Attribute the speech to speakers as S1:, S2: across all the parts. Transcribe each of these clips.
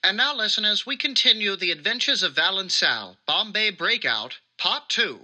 S1: And now, listeners, we continue the adventures of Val and Sal, Bombay Breakout, Part 2.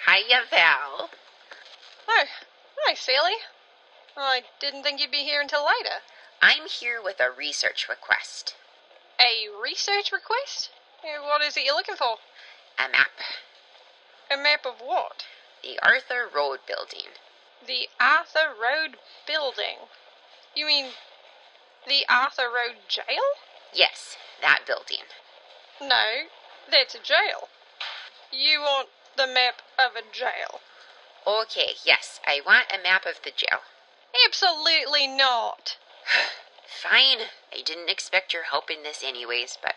S2: Hiya, Val.
S3: Oh, hi, Sally. I didn't think you'd be here until later.
S2: I'm here with a research request.
S3: A research request? What is it you're looking for?
S2: A map.
S3: A map of what?
S2: The Arthur Road building.
S3: The Arthur Road building? You mean the Arthur Road jail?
S2: Yes, that building.
S3: No, that's a jail. You want the map of a jail?
S2: Okay, yes, I want a map of the jail.
S3: Absolutely not.
S2: Fine, I didn't expect your help in this anyways, but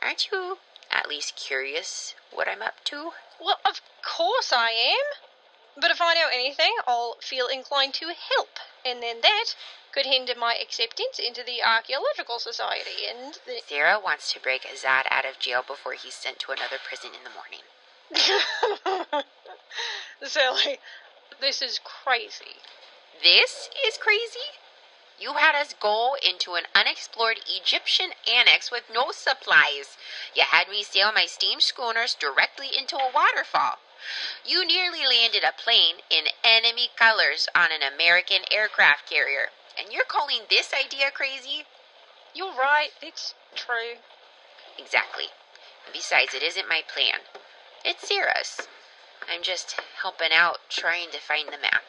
S2: aren't you at least curious what I'm up to?
S3: Well, of course I am. But if I know anything, I'll feel inclined to help, and then that could hinder my acceptance into the Archaeological Society, and the...
S2: Sarah wants to break Azaad out of jail before he's sent to another prison in the morning.
S3: Sally, this is crazy.
S2: This is crazy? You had us go into an unexplored Egyptian annex with no supplies. You had me sail my steam schooners directly into a waterfall. You nearly landed a plane in enemy colors on an American aircraft carrier. And you're calling this idea crazy?
S3: You're right, it's true.
S2: Exactly. Besides, it isn't my plan. It's Sarah's. I'm just helping out, trying to find the map.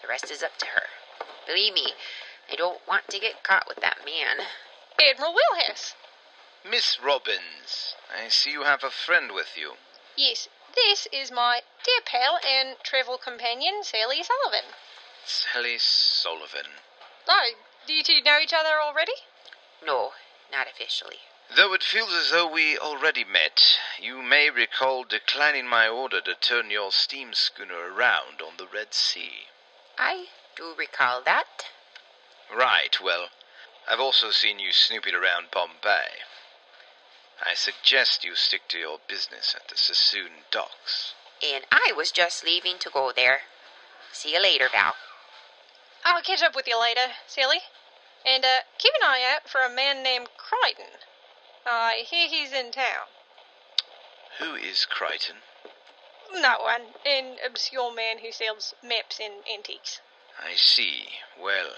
S2: The rest is up to her. Believe me, I don't want to get caught with that man.
S3: Admiral Wheelhouse.
S4: Miss Robyns, I see you have a friend with you.
S3: Yes, this is my dear pal and travel companion, Sally Sullivan.
S4: Sally Sullivan.
S3: Oh, do you two know each other already?
S2: No, not officially.
S4: Though it feels as though we already met, you may recall declining my order to turn your steam schooner around on the Red Sea.
S2: I do recall that.
S4: Right, well, I've also seen you snooping around Bombay. I suggest you stick to your business at the Sassoon docks.
S2: And I was just leaving to go there. See you later, Val.
S3: I'll catch up with you later, Sally. And keep an eye out for a man named Chriton. I hear he's in town.
S4: Who is Chriton?
S3: No one. An obscure man who sells maps and antiques.
S4: I see. Well,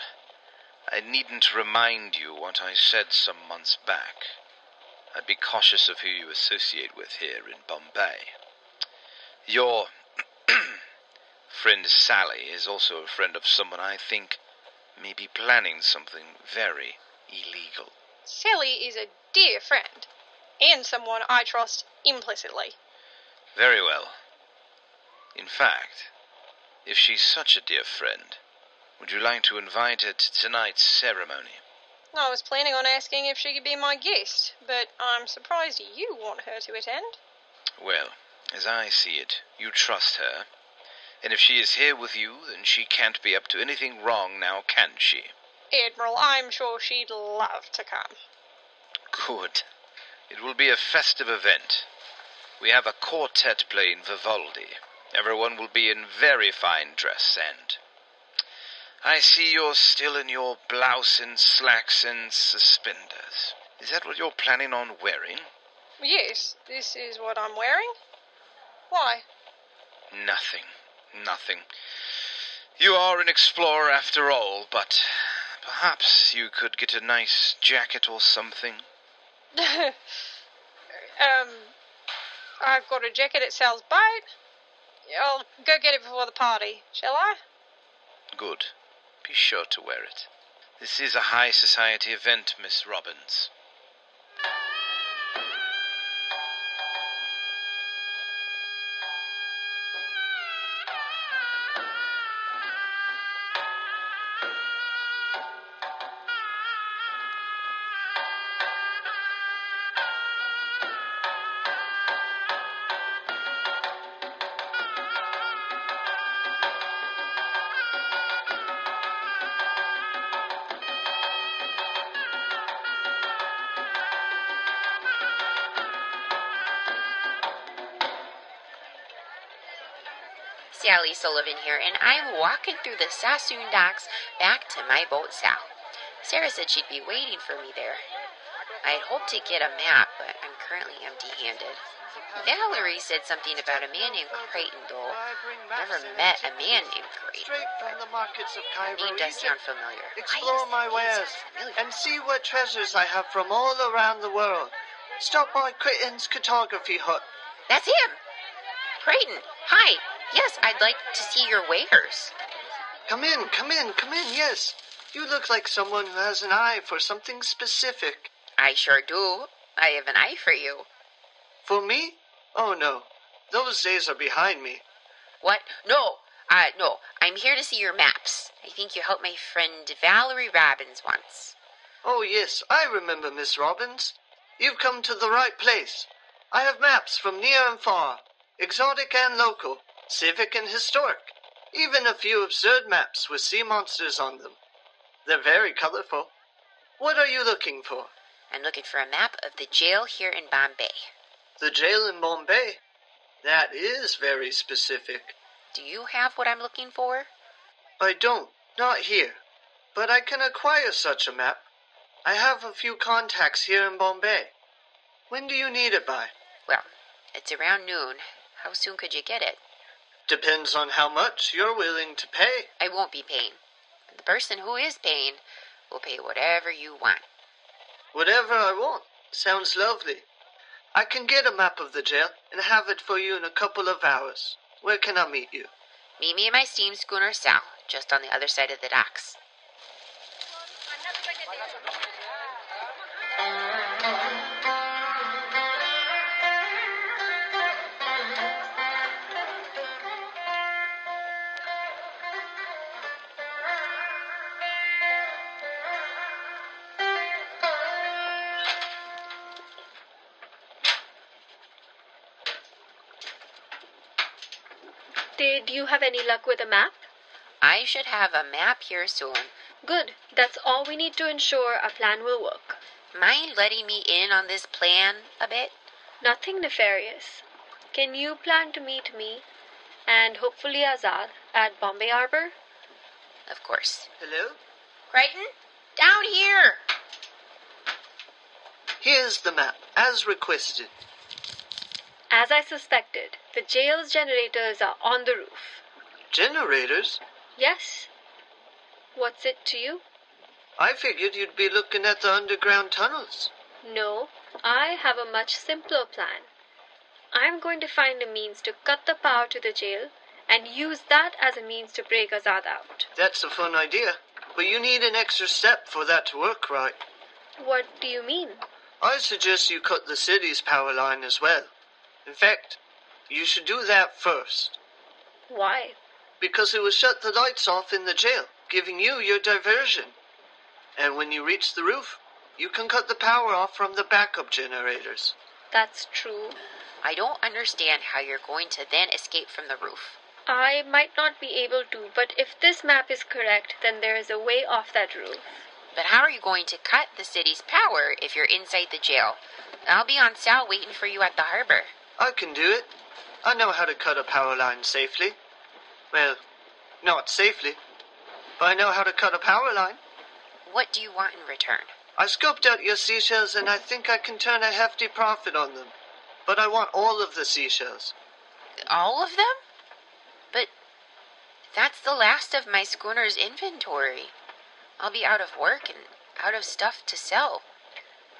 S4: I needn't remind you what I said some months back. I'd be cautious of who you associate with here in Bombay. Your friend Sally is also a friend of someone I think may be planning something very illegal.
S3: Sally is a dear friend, and someone I trust implicitly.
S4: Very well. In fact, if she's such a dear friend, would you like to invite her to tonight's ceremony?
S3: I was planning on asking if she could be my guest, but I'm surprised you want her to attend.
S4: Well, as I see it, you trust her. And if she is here with you, then she can't be up to anything wrong now, can she?
S3: Admiral, I'm sure she'd love to come.
S4: Good. It will be a festive event. We have a quartet playing Vivaldi. Everyone will be in very fine dress, and I see you're still in your blouse and slacks and suspenders. Is that what you're planning on wearing?
S3: Yes, this is what I'm wearing. Why?
S4: Nothing. You are an explorer after all, but perhaps you could get a nice jacket or something.
S3: I've got a jacket at Sal's boat. I'll go get it before the party, shall I?
S4: Good. Be sure to wear it. This is a high society event, Miss Robyns.
S2: Sally Sullivan here, and I'm walking through the Sassoon docks back to my boat, Sal. Sarah said she'd be waiting for me there. I'd hoped to get a map, but I'm currently empty-handed. Valerie said something about a man named Chriton, though never met a man named Chriton.
S1: Straight from the markets of
S2: The
S1: Cairo,
S2: name does
S1: Egypt.
S2: sound familiar.
S1: Explore my wares and see what treasures I have from all around the world. Stop by Chriton's cartography hut.
S2: That's him! Chriton, hi! Yes, I'd like to see your wares.
S1: Come in, yes. You look like someone who has an eye for something specific.
S2: I sure do. I have an eye for you.
S1: For me? Oh, no. Those days are behind me.
S2: What? No, I'm here to see your maps. I think you helped my friend Valerie Robyns once.
S1: Oh, yes, I remember Miss Robyns. You've come to the right place. I have maps from near and far, exotic and local, civic and historic, even a few absurd maps with sea monsters on them. They're very colorful. What are you looking for?
S2: I'm looking for a map of the jail here in Bombay.
S1: The jail in Bombay? That is very specific.
S2: Do you have what I'm looking for?
S1: I don't, not here. But I can acquire such a map. I have a few contacts here in Bombay. When do you need it by?
S2: Well, it's around noon. How soon could you get it?
S1: Depends on how much you're willing to pay.
S2: I won't be paying. The person who is paying will pay whatever you want.
S1: Whatever I want. Sounds lovely. I can get a map of the jail and have it for you in a couple of hours. Where can I meet you?
S2: Meet me in my steam schooner, Sal, just on the other side of the docks.
S5: Did you have any luck with a map?
S2: I should have a map here soon.
S5: Good. That's all we need to ensure our plan will work.
S2: Mind letting me in on this plan a bit?
S5: Nothing nefarious. Can you plan to meet me and hopefully Azaad at Bombay Harbor?
S2: Of course.
S1: Hello?
S2: Chriton? Down here!
S1: Here's the map, as requested.
S5: As I suspected, the jail's generators are on the roof.
S1: Generators?
S5: Yes. What's it to you?
S1: I figured you'd be looking at the underground tunnels.
S5: No, I have a much simpler plan. I'm going to find a means to cut the power to the jail and use that as a means to break Azaad out.
S1: That's a fun idea, but you need an extra step for that to work right.
S5: What do you mean?
S1: I suggest you cut the city's power line as well. In fact, you should do that first.
S5: Why?
S1: Because it will shut the lights off in the jail, giving you your diversion. And when you reach the roof, you can cut the power off from the backup generators.
S5: That's true.
S2: I don't understand how you're going to then escape from the roof.
S5: I might not be able to, but if this map is correct, then there is a way off that roof.
S2: But how are you going to cut the city's power if you're inside the jail? I'll be on Sal waiting for you at the harbor.
S1: I can do it. I know how to cut a power line safely. Well, not safely. but I know how to cut a power line.
S2: What do you want in return?
S1: I scoped out your seashells and I think I can turn a hefty profit on them. But I want all of the seashells.
S2: All of them? But that's the last of my schooner's inventory. I'll be out of work and out of stuff to sell.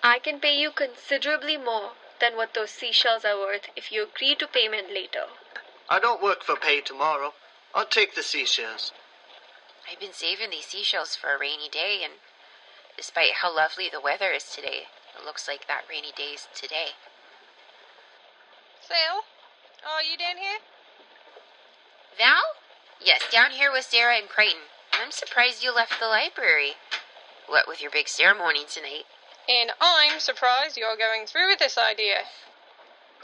S5: I can pay you considerably more than what those seashells are worth if you agree to payment later.
S1: I don't work for pay tomorrow. I'll take the seashells.
S2: I've been saving these seashells for a rainy day, and despite how lovely the weather is today, it looks like that rainy day's today.
S3: Sal, are you down here?
S2: Val? Yes, down here with Sarah and Chriton. I'm surprised you left the library. What with your big ceremony tonight?
S3: And I'm surprised you're going through with this idea.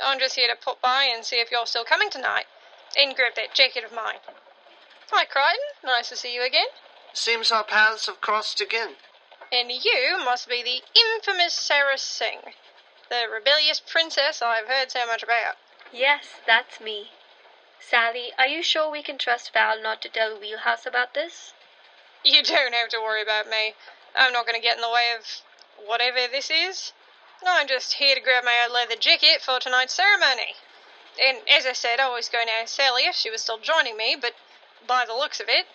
S3: I'm just here to pop by and see if you're still coming tonight, and grab that jacket of mine. Hi, Chriton. Nice to see you again.
S1: Seems our paths have crossed again.
S3: And you must be the infamous Sara Singh, the rebellious princess I've heard so much about.
S5: Yes, that's me. Sally, are you sure we can trust Val not to tell Wheelhouse about this?
S3: You don't have to worry about me. I'm not going to get in the way of whatever this is. I'm just here to grab my old leather jacket for tonight's ceremony. And as I said, I was going to ask Sally if she was still joining me, but by the looks of it...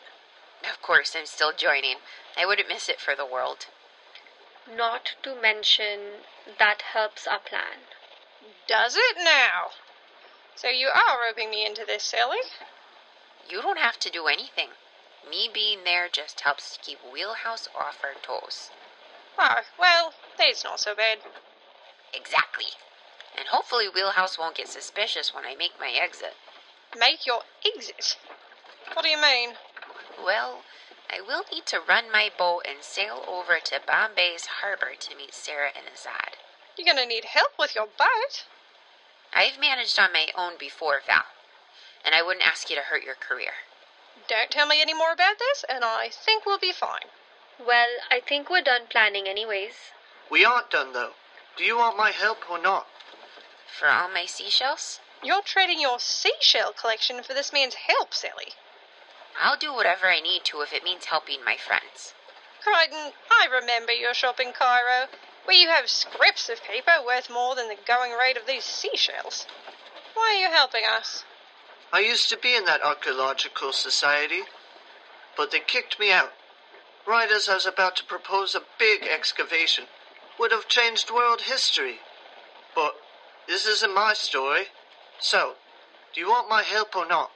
S2: Of course, I'm still joining. I wouldn't miss it for the world.
S5: Not to mention, that helps our plan.
S3: Does it now? So you are roping me into this, Sally?
S2: You don't have to do anything. Me being there just helps to keep Wheelhouse off our toes.
S3: Oh, well, that's not so bad.
S2: Exactly. And hopefully Wheelhouse won't get suspicious when I make my exit.
S3: Make your exit? What do you mean?
S2: Well, I will need to run my boat and sail over to Bombay's harbor to meet Sarah and Azaad.
S3: You're going to need help with your boat.
S2: I've managed on my own before, Val, and I wouldn't ask you to hurt your career.
S3: Don't tell me any more about this, and I think we'll be fine.
S5: Well, I think we're done planning anyways.
S1: We aren't done, though. Do you want my help or not?
S2: For all my seashells?
S3: You're trading your seashell collection for this man's help, Sally.
S2: I'll do whatever I need to if it means helping my friends.
S3: Chriton, I remember your shop in Cairo, where you have scraps of paper worth more than the going rate of these seashells. Why are you helping us?
S1: I used to be in that Archaeological Society, but they kicked me out. Right as I was about to propose a big excavation. Would have changed world history. But this isn't my story. So, do you want my help or not?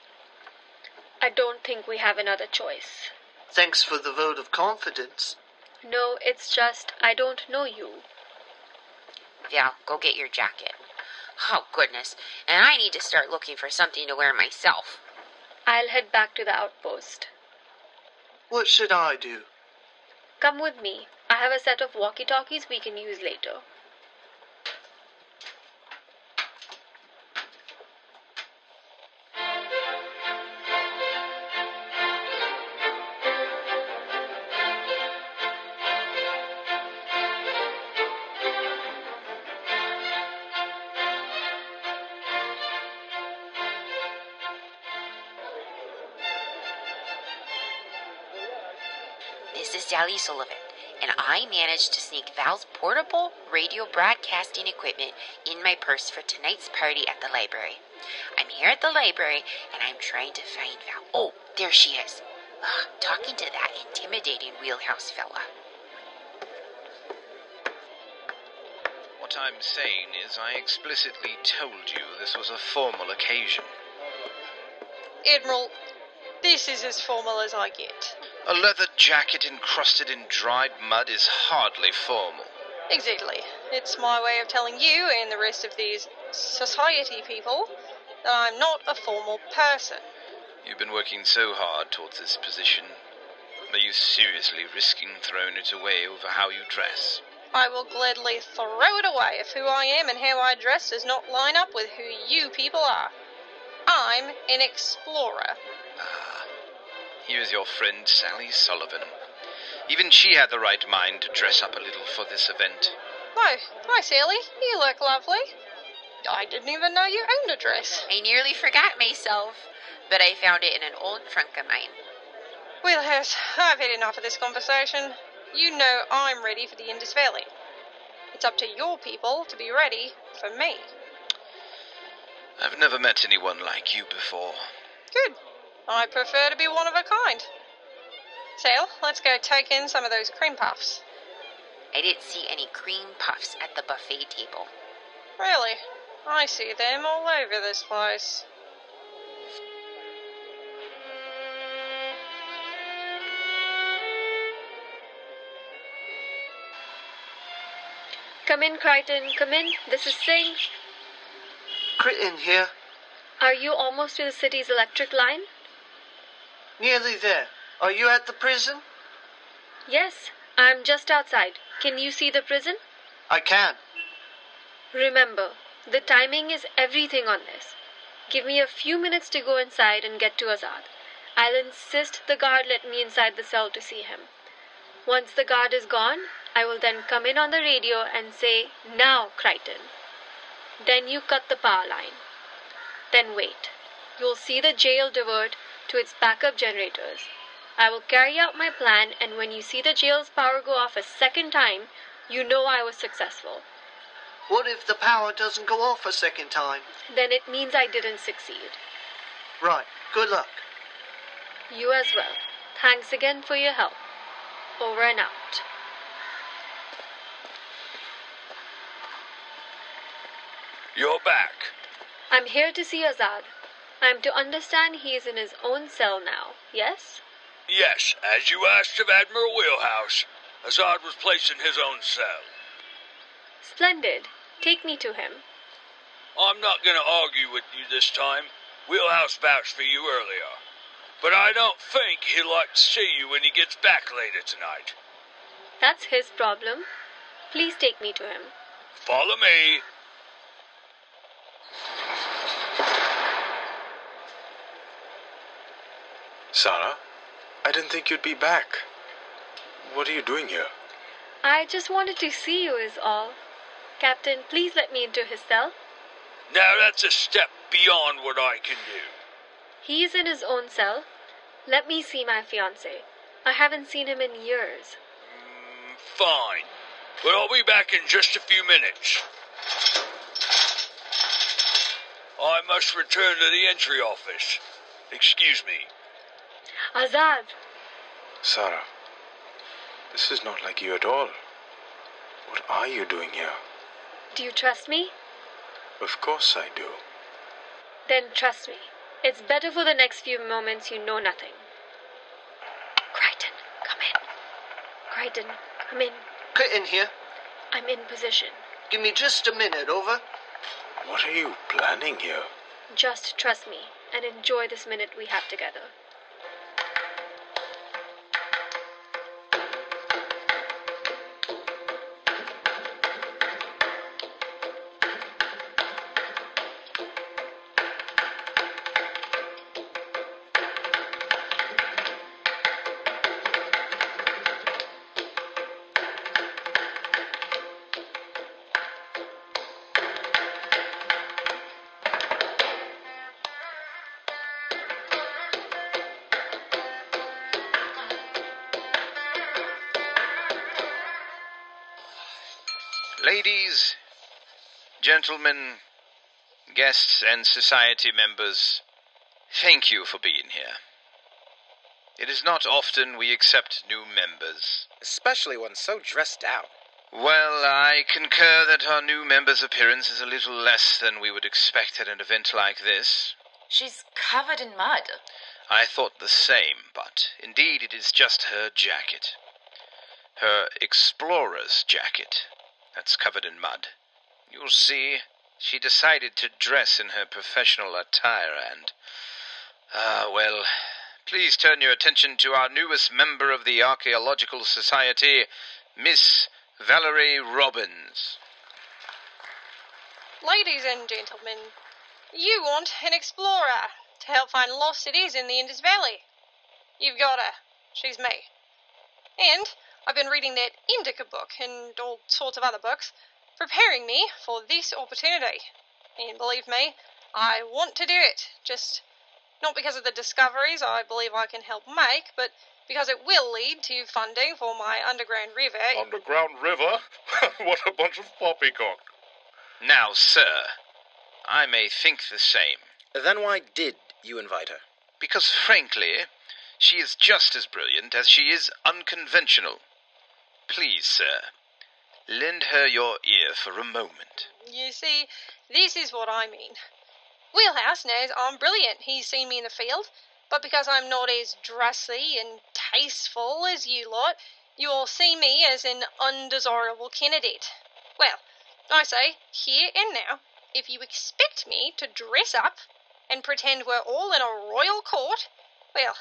S5: I don't think we have another choice.
S1: Thanks for the vote of confidence.
S5: No, it's just I don't know you.
S2: Val, go get your jacket. Oh, goodness. And I need to start looking for something to wear myself.
S5: I'll head back to the outpost.
S1: What should I do?
S5: Come with me. I have a set of walkie-talkies we can use later.
S2: This is Sally Sullivan, and I managed to sneak Val's portable radio broadcasting equipment in my purse for tonight's party at the library. I'm here at the library, and I'm trying to find Val. Oh, there she is. Talking to that intimidating Wheelhouse fella.
S4: What I'm saying is I explicitly told you this was a formal occasion.
S3: Admiral, this is as formal as I get.
S4: A leather jacket encrusted in dried mud is hardly formal.
S3: Exactly. It's my way of telling you and the rest of these society people that I'm not a formal person.
S4: You've been working so hard towards this position. Are you seriously risking throwing it away over how you dress?
S3: I will gladly throw it away if who I am and how I dress does not line up with who you people are. I'm an explorer.
S4: Here is your friend Sally Sullivan. Even she had the right mind to dress up a little for this event.
S3: Oh, hi Sally, you look lovely. I didn't even know you owned a dress.
S2: I nearly forgot myself, but I found it in an old trunk of mine.
S3: Wheelhouse, I've had enough of this conversation. You know I'm ready for the Indus Valley. It's up to your people to be ready for me.
S4: I've never met anyone like you before.
S3: Good. I prefer to be one of a kind. Sal, let's go take in some of those cream puffs.
S2: I didn't see any cream puffs at the buffet table.
S3: Really? I see them all over this place.
S5: Come in, Chriton. Come in. This is Singh.
S1: Chriton here.
S5: Are you almost to the city's electric line?
S1: Nearly there. Are you at the prison?
S5: Yes, I'm just outside. Can you see the prison?
S1: I can.
S5: Remember, the timing is everything on this. Give me a few minutes to go inside and get to Azaad. I'll insist the guard let me inside the cell to see him. Once the guard is gone, I will then come in on the radio and say, "Now, Chriton." Then you cut the power line. Then wait. You'll see the jail divert to its backup generators. I will carry out my plan, and when you see the jail's power go off a second time, you know I was successful.
S1: What if the power doesn't go off a second time?
S5: Then it means I didn't succeed.
S1: Right. Good luck.
S5: You as well. Thanks again for your help. Over and out.
S6: You're back.
S5: I'm here to see Azaad. I'm to understand he is in his own cell now, yes?
S6: Yes, as you asked of Admiral Wheelhouse, Azaad was placed in his own cell.
S5: Splendid. Take me to him.
S6: I'm not going to argue with you this time. Wheelhouse vouched for you earlier. But I don't think he'll like to see you when he gets back later tonight.
S5: That's his problem. Please take me to him.
S6: Follow me.
S7: Sara, I didn't think you'd be back. What are you doing here?
S5: I just wanted to see you is all. Captain, please let me into his cell.
S6: Now that's a step beyond what I can do.
S5: He's in his own cell. Let me see my fiancé. I haven't seen him in years.
S6: Fine. But I'll be back in just a few minutes. I must return to the entry office. Excuse me.
S5: Azaad!
S7: Sara, this is not like you at all. What are you doing here?
S5: Do you trust me?
S7: Of course I do.
S5: Then trust me. It's better for the next few moments you know nothing. Chriton, come in. Chriton, come in.
S1: Chriton here.
S5: I'm in position.
S1: Give me just a minute, over.
S7: What are you planning here?
S5: Just trust me and enjoy this minute we have together.
S4: Ladies, gentlemen, guests and society members, thank you for being here. It is not often we accept new members.
S8: Especially one so dressed out.
S4: Well, I concur that our new member's appearance is a little less than we would expect at an event like this.
S9: She's covered in mud.
S4: I thought the same, but indeed it is just her jacket. Her explorer's jacket. That's covered in mud. You'll see, she decided to dress in her professional attire and... well, please turn your attention to our newest member of the Archaeological Society, Miss Valerie Robyns.
S3: Ladies and gentlemen, you want an explorer to help find lost cities in the Indus Valley. You've got her. She's me. And I've been reading that Indica book and all sorts of other books, preparing me for this opportunity. And believe me, I want to do it. Just not because of the discoveries I believe I can help make, but because it will lead to funding for my underground river.
S7: Underground river? What a bunch of poppycock.
S4: Now, sir, I may think the same.
S8: Then why did you invite her?
S4: Because, frankly, she is just as brilliant as she is unconventional. Please, sir, lend her your ear for a moment.
S3: You see, this is what I mean. Wheelhouse knows I'm brilliant. He's seen me in the field, but because I'm not as dressy and tasteful as you lot, you all see me as an undesirable candidate. Well, I say, here and now, if you expect me to dress up and pretend we're all in a royal court, well,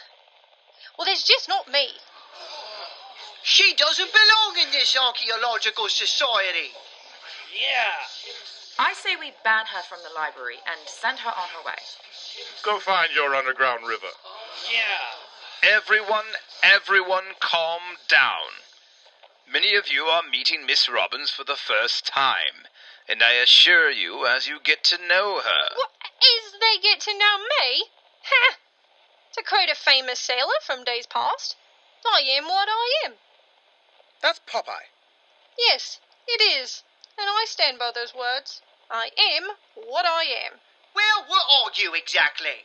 S3: that's just not me.
S1: She doesn't belong in this Archaeological Society.
S9: Yeah. I say we ban her from the library and send her on her way.
S7: Go find your underground river.
S6: Yeah.
S4: Everyone calm down. Many of you are meeting Miss Robyns for the first time, and I assure you, as you get to know her...
S3: What is they get to know me? Ha! To quote a famous sailor from days past, I am what I am.
S8: That's Popeye.
S3: Yes, it is, and I stand by those words. I am what I am.
S1: Well, what are you exactly?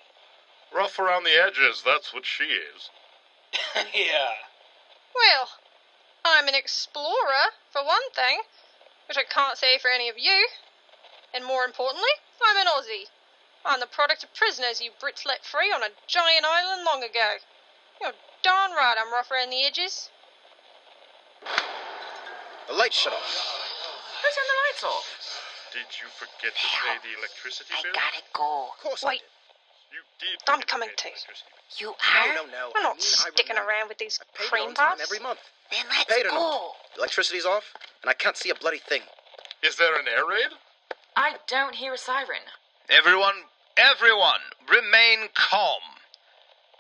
S7: Rough around the edges, that's what she is.
S6: Yeah.
S3: Well, I'm an explorer, for one thing, which I can't say for any of you. And more importantly, I'm an Aussie. I'm the product of prisoners you Brits let free on a giant island long ago. You're darn right I'm rough around the edges.
S8: The lights shut off.
S9: Who turned the lights off?
S7: Did you forget to pay the electricity bill?
S2: Gotta go.
S8: Of course
S3: Wait.
S8: I did.
S7: You did.
S3: I'm
S7: forget to
S3: coming
S7: pay the
S3: too.
S7: electricity bill.
S2: You are?
S8: No.
S3: I'm not
S8: I mean,
S3: sticking
S8: remember.
S3: around with these
S8: I pay it
S3: cream
S8: on time
S3: puffs.
S8: every month.
S2: Then let's
S8: Paid or not.
S2: go.
S8: The electricity's off, and I can't see a bloody thing.
S7: Is there an air raid?
S9: I don't hear a siren.
S4: Everyone, remain calm.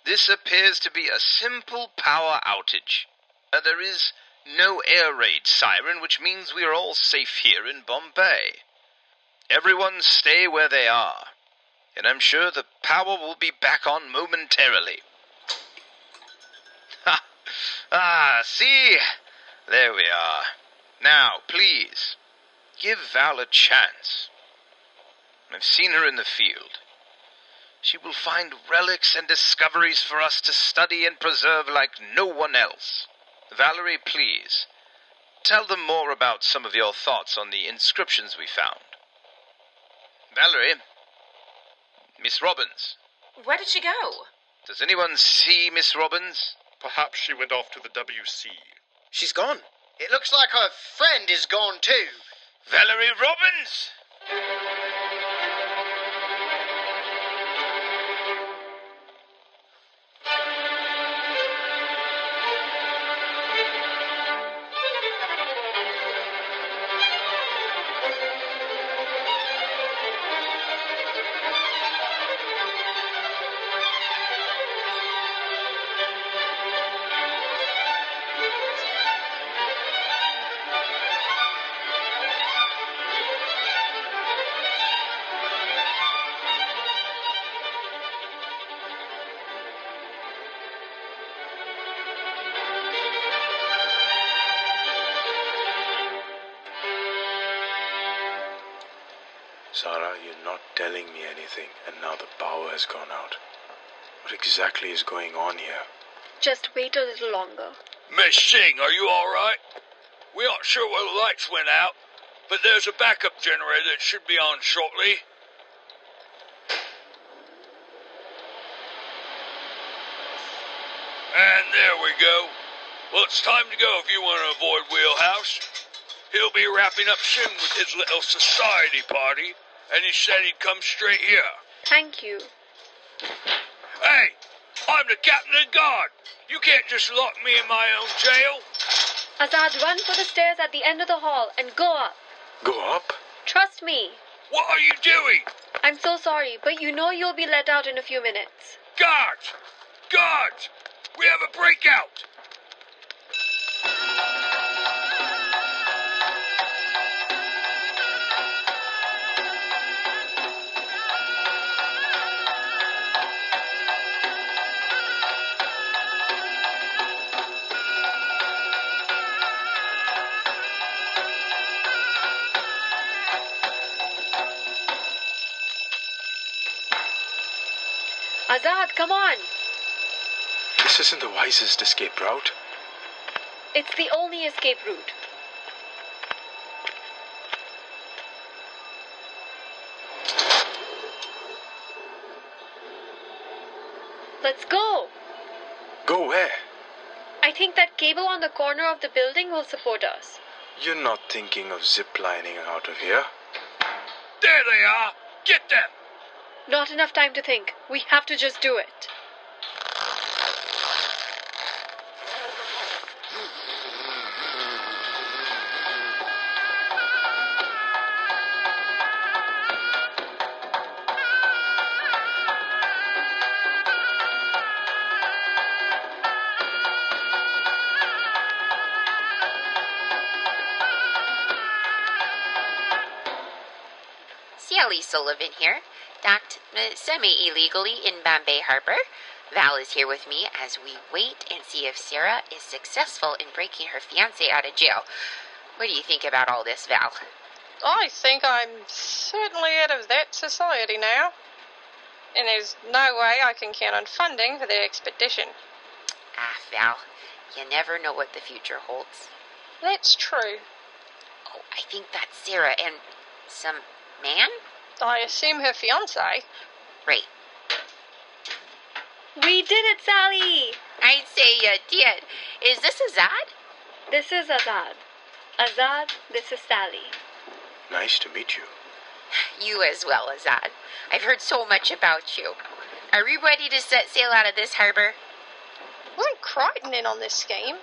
S4: This appears to be a simple power outage. There is no air raid siren, which means we are all safe here in Bombay. Everyone stay where they are, and I'm sure the power will be back on momentarily. See? There we are. Now, please, give Val a chance. I've seen her in the field. She will find relics and discoveries for us to study and preserve like no one else. Valerie, please, tell them more about some of your thoughts on the inscriptions we found. Valerie, Miss Robyns.
S9: Where did she go?
S4: Does anyone see Miss Robyns?
S7: Perhaps she went off to the WC.
S8: She's gone.
S1: It looks like her friend is gone too.
S4: Valerie Robyns!
S7: Sara, you're not telling me anything, and now the power has gone out. What exactly is going on here?
S5: Just wait a little longer.
S6: Miss Singh, are you all right? We aren't sure why the lights went out, but there's a backup generator that should be on shortly. And there we go. Well, it's time to go if you want to avoid Wheelhouse. He'll be wrapping up soon with his little society party, and he said he'd come straight here.
S5: Thank you.
S6: Hey, I'm the captain of the guard. You can't just lock me in my own jail.
S5: Azaad, run for the stairs at the end of the hall and go up.
S7: Go up?
S5: Trust me.
S6: What are you doing?
S5: I'm so sorry, but you know you'll be let out in a few minutes.
S6: Guards! Guards! We have a breakout!
S5: Azaad, come on!
S7: This isn't the wisest escape route.
S5: It's the only escape route. Let's go!
S7: Go where?
S5: I think that cable on the corner of the building will support us.
S7: You're not thinking of ziplining out of here?
S6: There they are! Get them!
S5: Not enough time to think. We have to just do it.
S2: Sally Sullivan here, docked semi-illegally in Bombay Harbor. Val is here with me as we wait and see if Sara is successful in breaking her fiancé out of jail. What do you think about all this, Val?
S3: I think I'm certainly out of that society now. And there's no way I can count on funding for the expedition.
S2: Ah, Val, you never know what the future holds.
S3: That's true.
S2: Oh, I think that's Sara and some man?
S3: I assume her fiancé.
S2: Right.
S5: We did it, Sally!
S2: I'd say you did. Is this Azaad?
S5: This is Azaad. Azaad, this is Sally.
S7: Nice to meet you.
S2: You as well, Azaad. I've heard so much about you. Are we ready to set sail out of this harbor?
S3: Wasn't Chriton in on this scheme?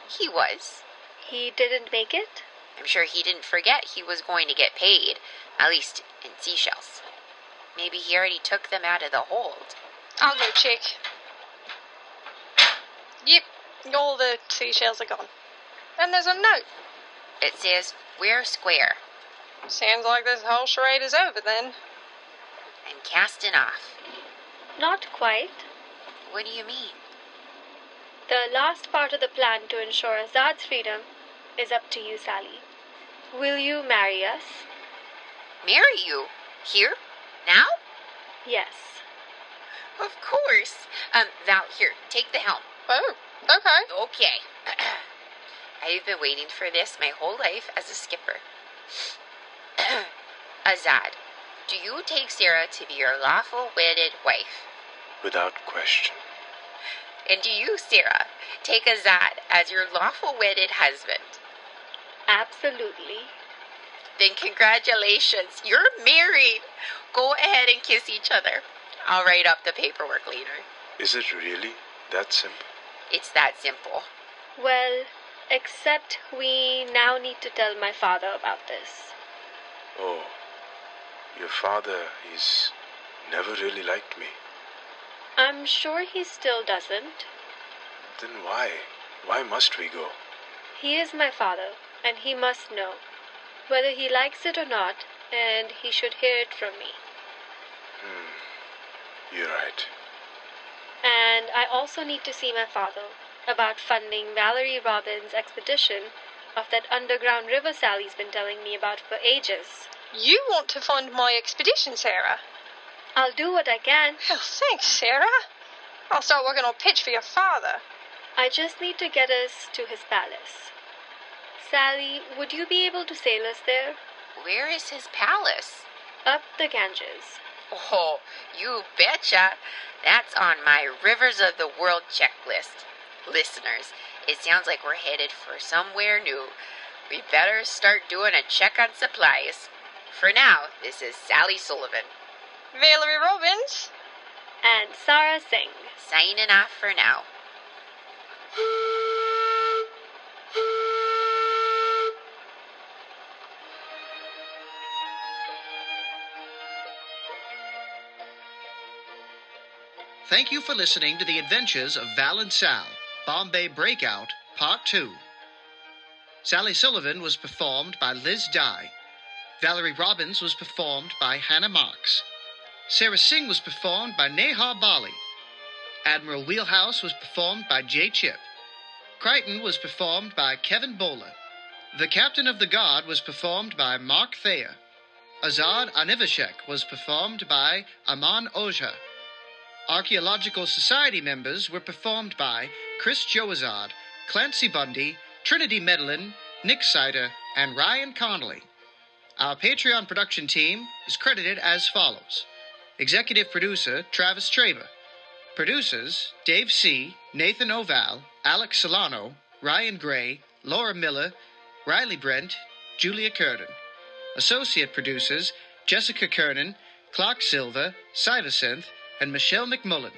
S2: He was.
S5: He didn't make it?
S2: I'm sure he didn't forget he was going to get paid, at least in seashells. Maybe he already took them out of the hold.
S3: I'll go check. Yep, all the seashells are gone. And there's a note.
S2: It says, "We're square,"
S3: Sounds like this whole charade is over then.
S2: and casting off.
S5: Not quite.
S2: What do you mean?
S5: The last part of the plan to ensure Azaad's freedom is up to you, Sally. Will you marry us?
S2: Marry you? Here? Now?
S5: Yes.
S2: Of course. Val, here, take the helm.
S3: Oh, okay.
S2: Okay. I've been waiting for this my whole life as a skipper. Azaad, do you take Sara to be your lawful wedded wife?
S7: Without question.
S2: And do you, Sara, take Azaad as your lawful wedded husband?
S5: Absolutely.
S2: Then congratulations, you're married. Go ahead and kiss each other. I'll write up the paperwork later.
S7: Is it really that simple?
S2: It's that simple.
S5: Well, except we now need to tell my father about this.
S7: Oh, your father, he's never really liked me.
S5: I'm sure he still doesn't.
S7: Then why? Why must we go?
S5: He is my father, and he must know, whether he likes it or not, and he should hear it from me.
S7: You're right.
S5: And I also need to see my father about funding Valerie Robyns' expedition of that underground river Sally's been telling me about for ages.
S3: You want to fund my expedition, Sara?
S5: I'll do what I can.
S3: Oh, thanks, Sara. I'll start working on a pitch for your father.
S5: I just need to get us to his palace. Sally, would you be able to sail us there?
S2: Where is his palace?
S5: Up the Ganges.
S2: Oh, you betcha. That's on my Rivers of the World checklist. Listeners, it sounds like we're headed for somewhere new. We better start doing a check on supplies. For now, this is Sally Sullivan.
S3: Valerie Robyns.
S5: And Sara Singh.
S2: Signing off for now.
S10: Thank you for listening to the adventures of Val and Sal, Bombay Breakout, Part 2. Sally Sullivan was performed by Lis Dye. Valerie Robyns was performed by Hannah Marks. Sara Singh was performed by Neha Bali. Admiral Wheelhouse was performed by J. Chip. Chriton was performed by Kevin Bowler. The Captain of the Guard was performed by Mark Thayer. Azaad Aniveshek was performed by Amaan Ojha. Archaeological Society members were performed by Joazard, Clancy Bundy, Trinity Medellin, Nick Seider, and Ryan Connolly. Our Patreon production team is credited as follows. Executive producer, Travis Traber. Producers, Dave C., Nathan Ovalle, Alex Solano, Ryan Gray, Laura Miller, Riley Brent, Julia Kernan. Associate producers, Jessica Kernan, Clark Silva, Cybersynth, and Michelle McMullen.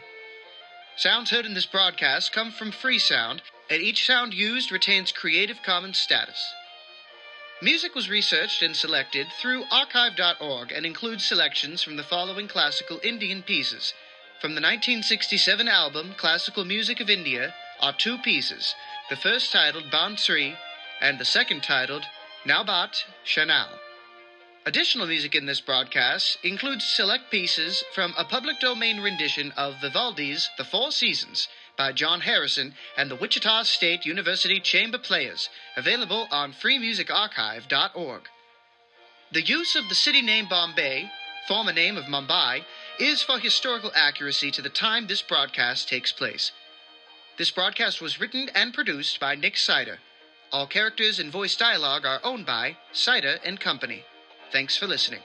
S10: Sounds heard in this broadcast come from free sound, and each sound used retains Creative Commons status. Music was researched and selected through archive.org and includes selections from the following classical Indian pieces. From the 1967 album Classical Music of India are two pieces, the first titled Bansuri and the second titled Naubat Chanal. Additional music in this broadcast includes select pieces from a public domain rendition of Vivaldi's The Four Seasons by John Harrison and the Wichita State University Chamber Players, available on freemusicarchive.org. The use of the city name Bombay, former name of Mumbai, is for historical accuracy to the time this broadcast takes place. This broadcast was written and produced by Nick Seider. All characters and voice dialogue are owned by Seider and Company. Thanks for listening.